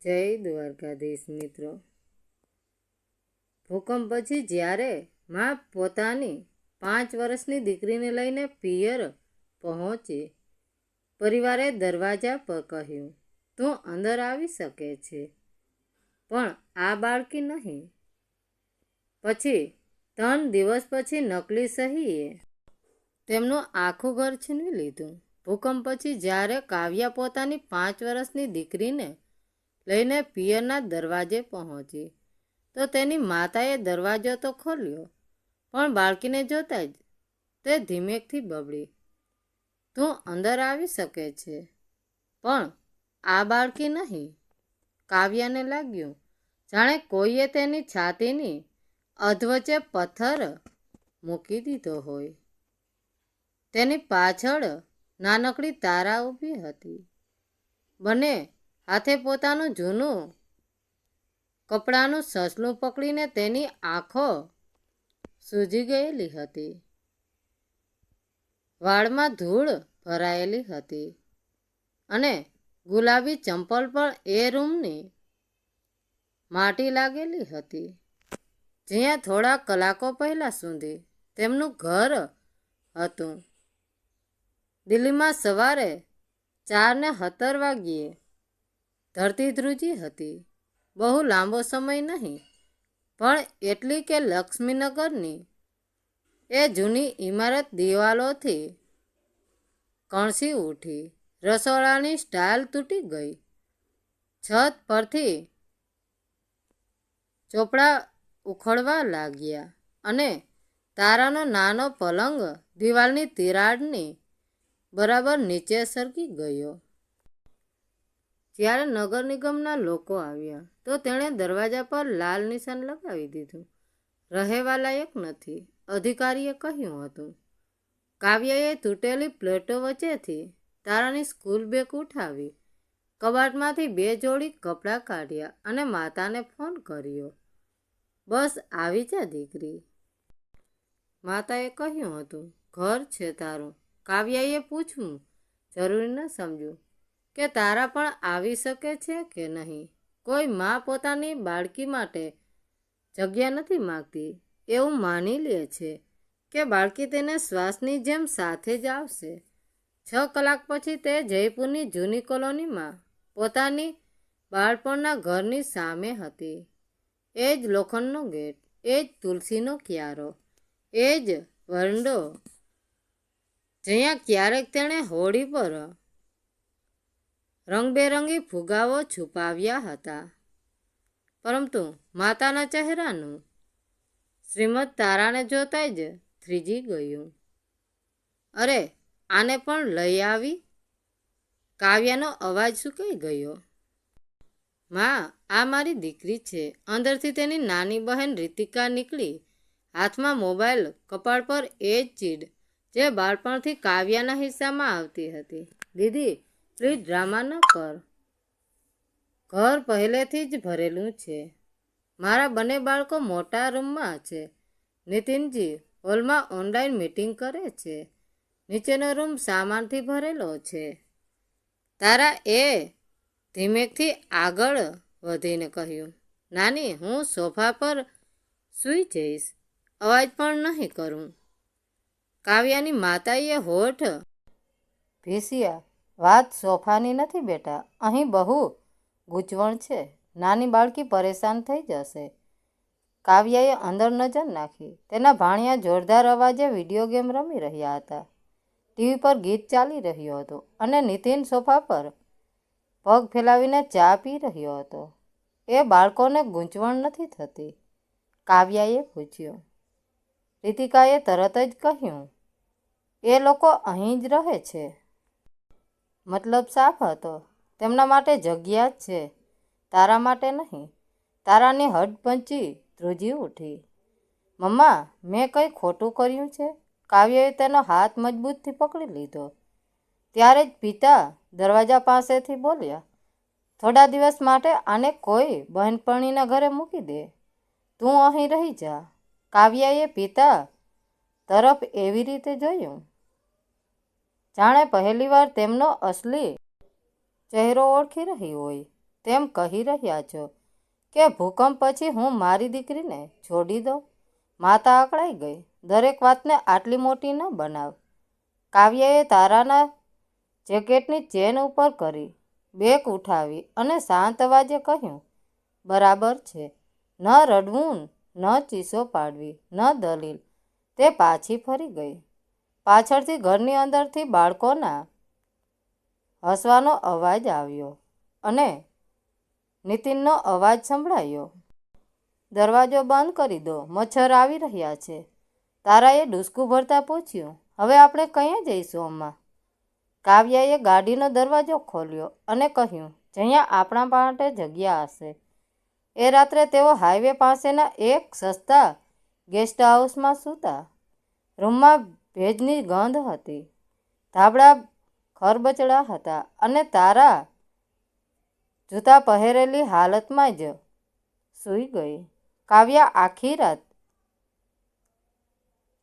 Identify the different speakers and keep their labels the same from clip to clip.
Speaker 1: જય દ્વારકાધીશ મિત્રો। ભૂકંપ પછી જ્યારે મા પોતાની 5 વર્ષની દીકરીને લઈને પિયર પહોંચી, પરિવારે દરવાજા પર કહ્યું, તું અંદર આવી શકે છે, પણ આ બાળકી નહીં। પછી 3 દિવસ પછી નકલી સહીએ તેમનું આખું ઘર છીનવી લીધું। ભૂકંપ પછી જ્યારે કાવ્યા પોતાની 5 વર્ષની દીકરીને લઈને પિયરના દરવાજે પહોંચી, તો તેની માતાએ દરવાજો તો ખોલ્યો, પણ બાળકીને જોતા જ તે ધીમેકથી બબડી, તું અંદર આવી શકે છે, પણ આ બાળકી નહીં। કાવ્યાને લાગ્યું જાણે કોઈએ તેની છાતીની અધવચ્ચે પથ્થર મૂકી દીધો હોય। તેની પાછળ નાનકડી તારા ઊભી હતી, બંને હાથે પોતાનું જૂનું કપડાનું સસલું પકડીને તેની આંખો સૂજી ગયેલી હતી, વાળમાં ધૂળ ભરાયેલી હતી અને ગુલાબી ચંપલ પર એ રૂમની માટી લાગેલી હતી, જ્યાં થોડા કલાકો પહેલાં સુધી તેમનું ઘર હતું। દિલ્હીમાં સવારે 4:17 વાગ્યે ધરતી ધ્રુજી હતી। બહુ લાંબો સમય નહીં, પણ એટલી કે લક્ષ્મીનગરની એ જૂની ઇમારત દિવાલોથી કણસી ઉઠી। રસોડાની સ્ટાઇલ તૂટી ગઈ, છત પરથી ચોપડા ઉખડવા લાગ્યા અને તારાનો નાનો પલંગ દિવાલની તિરાડની બરાબર નીચે સરકી ગયો। જ્યારે નગર નિગમના લોકો આવ્યા તો તેણે દરવાજા પર લાલ નિશાન લગાવી દીધું, રહેવા લાયક નથી, અધિકારીએ કહ્યું હતું। કાવ્યાએ તૂટેલી પ્લેટો વચ્ચેથી તારાની સ્કૂલ બેગ ઉઠાવી, કબાટમાંથી 2 જોડી કપડાં કાઢ્યા અને માતાને ફોન કર્યો, બસ આવી જા દીકરી। માતાએ કહ્યું હતું, ઘર છે તારું। કાવ્યાએ પૂછવું જરૂરી ન સમજ્યું કે તારા પણ આવી શકે છે કે નહીં। કોઈ મા પોતાની બાળકી માટે જગ્યા નથી માગતી, એવું માની લે છે કે બાળકી તેને શ્વાસની જેમ સાથે જ આવશે। 6 કલાક પછી તે જયપુરની જૂની કોલોનીમાં પોતાની બાળપણના ઘરની સામે હતી। એ જ લોખંડનો ગેટ, એ જ તુલસીનો ક્યારો, એ જ વરંડો જ્યાં ક્યારેક તેણે હોળી પર રંગબેરંગી ફુગ્ગાઓ છુપાવ્યા હતા, પરંતુ માતાના ચહેરાનું શ્રીમદ તારાને જોતા જ થ્રીજી ગયું। અરે આને પણ લઈ આવી? કાવ્યાનો અવાજ સુકાઈ ગયો। માં, આ મારી દીકરી છે। અંદરથી તેની નાની બહેન રીતિકા નીકળી, હાથમાં મોબાઈલ, કપાળ પર એ જ ચીડ જે બાળપણથી કાવ્યાના હિસ્સામાં આવતી હતી। દીદી પ્લીઝ ડ્રામા ન કર, ઘર પહેલેથી જ ભરેલું છે। મારા બંને બાળકો મોટા રૂમમાં છે, નીતિનજી હોલમાં ઓનલાઈન મીટિંગ કરે છે, નીચેનો રૂમ સામાનથી ભરેલો છે। તારા એ ધીમેકથી આગળ વધીને કહ્યું, નાની હું સોફા પર સૂઈ જઈશ, અવાજ પણ નહીં કરું। કાવ્યાની માતાએ હોઠ ભીસ્યા, વાત સોફાની નથી બેટા, અહીં બહુ ગૂંચવણ છે, નાની બાળકી પરેશાન થઈ જશે। કાવ્યાએ અંદર નજર નાખી, તેના ભાણિયા જોરદાર અવાજે વિડીયો ગેમ રમી રહ્યા હતા, ટીવી પર ગીત ચાલી રહ્યું હતું અને નીતિન સોફા પર પગ ફેલાવીને ચા પી રહ્યો હતો। એ બાળકોને ગૂંચવણ નથી થતી? કાવ્યાએ પૂછ્યું। રીતિકાએ તરત જ કહ્યું, એ લોકો અહીં જ રહે છે। મતલબ સાફ હતો, તેમના માટે જગ્યા જ છે, તારા માટે નહીં। તારાની હડપંચી ધ્રુજી ઉઠી। મમ્મા, મેં કંઈ ખોટું કર્યું છે? કાવ્યાએ તેનો હાથ મજબૂતથી પકડી લીધો। ત્યારે જ પિતા દરવાજા પાસેથી બોલ્યા, થોડા દિવસ માટે આને કોઈ બહેનપણીના ઘરે મૂકી દે, તું અહીં રહી જા। કાવ્યાએ પિતા તરફ એવી રીતે જોયું જાણે પહેલીવાર તેમનો અસલી ચહેરો ઓળખી રહી હોય। તેમ કહી રહ્યા છો કે ભૂકંપ પછી હું મારી દીકરીને છોડી દઉં? માતા અકળાઈ ગઈ. દરેક વાતને આટલી મોટી ન બનાવ. કાવ્યાએ તારાના જેકેટની ચેન ઉપર કરી, બેક ઉઠાવી અને શાંત અવાજે કહ્યું, બરાબર છે. ન રડવું, ન ચીસો પાડવી, ન દલીલ. તે પાછી ફરી ગઈ. પાછળથી ઘરની અંદરથી બાળકોના હસવાનો અવાજ આવ્યો અને નીતિનનો અવાજ સંભળાયો. દરવાજો બંધ કરી દો, મચ્છર આવી રહ્યા છે. તારાએ ડૂસકું ભરતા પૂછ્યું, હવે આપણે કયાં જઈશું અમ્મા? કાવ્યાએ ગાડીનો દરવાજો ખોલ્યો અને કહ્યું, જ્યાં આપણા માટે જગ્યા હશે. એ રાત્રે તેઓ હાઈવે પાસેના એક સસ્તા ગેસ્ટ હાઉસમાં સૂતા. રૂમમાં ભેજની ગંધ હતી, ધાબળા ખરબચડા હતા અને તારા જૂતા પહેરેલી હાલતમાં જ સૂઈ ગઈ. કાવ્યા આખી રાત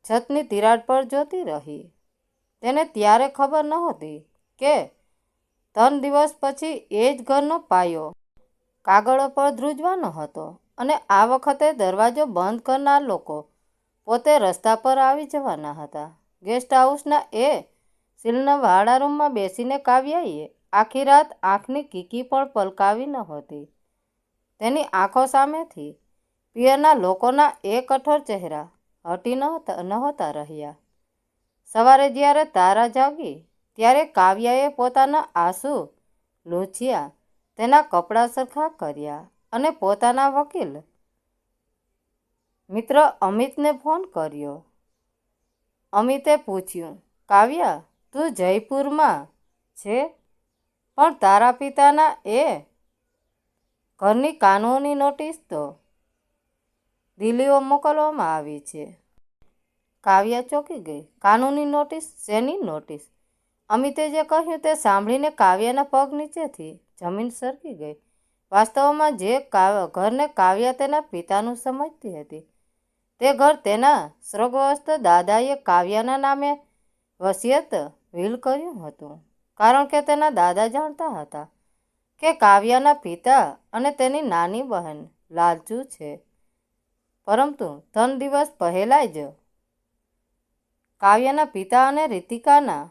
Speaker 1: છતની તિરાડ પર જોતી રહી. તેને ત્યારે ખબર નહોતી કે 3 દિવસ પછી એ જ ઘરનો પાયો કાગળો પર ધ્રુજવાનો હતો અને આ વખતે દરવાજો બંધ કરનાર લોકો પોતે રસ્તા પર આવી જવાના હતા. ગેસ્ટ હાઉસના એ સિલનવાળા રૂમમાં બેસીને કાવ્યાએ આખી રાત આંખની કીકી પણ પલકાવી નહોતી. તેની આંખો સામેથી પિયરના લોકોના એ કઠોર ચહેરા હટી નહોતા રહ્યા. સવારે જ્યારે તારા જાગી ત્યારે કાવ્યાએ પોતાના આંસુ લૂછ્યા, તેના કપડાં સરખા કર્યા અને પોતાના વકીલ મિત્ર અમિતને ફોન કર્યો. અમિતે પૂછ્યું, કાવ્યા, તું જયપુરમાં છે, પણ તારા પિતાના એ ઘરની કાનૂની નોટિસ તો દિલ્હીઓ મોકલવામાં આવી છે. કાવ્યા ચોંકી ગઈ. કાનૂની નોટિસ? શેની નોટિસ? અમિતે જે કહ્યું તે સાંભળીને કાવ્યાના પગ નીચેથી જમીન સરકી ગઈ. વાસ્તવમાં જે ઘરને કાવ્યા તેના પિતાનું સમજતી હતી, તે ઘર તેના સ્વર્ગસ્થ દાદાએ કાવ્યાના નામે વસિયત વિલ કર્યું હતું, કારણ કે તેના દાદા જાણતા હતા કે કાવ્યાના પિતા અને તેની નાની બહેન લાલચુ છે. પરંતુ 3 દિવસ પહેલાં જ કાવ્યાના પિતા અને રીતિકાના